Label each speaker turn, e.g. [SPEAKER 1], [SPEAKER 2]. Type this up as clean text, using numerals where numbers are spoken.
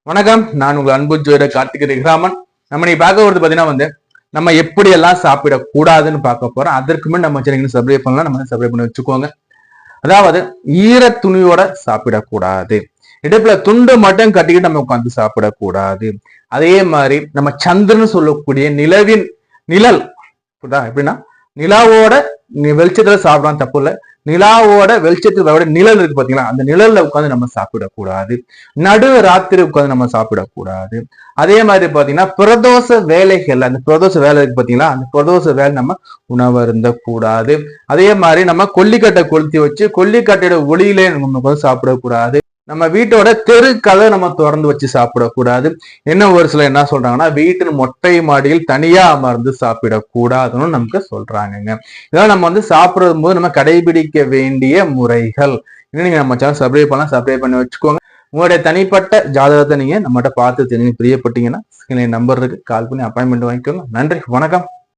[SPEAKER 1] வணக்கம். நான் உங்கள் அன்பு ஜோதிடர் கார்த்திக் ரகுராமன். நம்ம நீ பார்க்க வருது பாத்தீங்கன்னா நம்ம எப்படி எல்லாம் சாப்பிடக்கூடாதுன்னு பார்க்க போறோம். அதற்கு முன் நம்ம சேனல் சப்ஸ்கிரைப் பண்ணலாம், நம்ம சப்ஸ்கிரைப் பண்ணி வச்சுக்கோங்க. அதாவது ஈர துணியோட சாப்பிடக்கூடாது, இடுப்புல துண்டு மட்டும் கட்டிக்கிட்டு நம்ம உட்காந்து சாப்பிடக்கூடாது. அதே மாதிரி நம்ம சந்திரன் சொல்லக்கூடிய நிலவின் நிழல் எப்படின்னா நிலாவோட வெளிச்சத்துல சாப்பிடலாம், தப்பு இல்லை. நிலாவோட வெளிச்சத்துல நிழல் இருக்கு பாத்தீங்களா, அந்த நிழல்ல உட்காந்து நம்ம சாப்பிடக்கூடாது. நடு ராத்திரி உட்காந்து நம்ம சாப்பிடக்கூடாது. அதே மாதிரி பாத்தீங்கன்னா பிரதோஷ வேலைகள், அந்த பிரதோஷ வேலை இருக்கு பாத்தீங்களா, அந்த பிரதோஷ வேலை நம்ம உணவு இருந்த கூடாது. அதே மாதிரி நம்ம கொல்லிக்கட்டை கொளுத்தி வச்சு கொல்லிக்கட்டையோட ஒளியிலே நம்ம உட்காந்து சாப்பிடக்கூடாது. நம்ம வீட்டோட தெரு கதை நம்ம திறந்து வச்சு சாப்பிடக்கூடாது. என்ன ஒரு சில என்ன சொல்றாங்கன்னா, வீட்டின் மொட்டை மாடியில் தனியா அமர்ந்து சாப்பிடக்கூடாதுன்னு நமக்கு சொல்றாங்கங்க. இதெல்லாம் நம்ம சாப்பிடும் போது நம்ம கடைபிடிக்க வேண்டிய முறைகள். இன்னும் நீங்க நம்ம சேனல் சப்ஸ்கிரைப் பண்ணலாம், சப்ஸ்கிரைப் பண்ணி வச்சுக்கோங்க. உங்களுடைய தனிப்பட்ட ஜாதகத்தை நீங்க நம்மகிட்ட பார்த்து தெரிஞ்சு பிரியப்பட்டீங்கன்னா நம்பர் இருக்கு, கால் பண்ணி அப்பாயின்மெண்ட் வாங்கிக்கோங்க. நன்றி, வணக்கம்.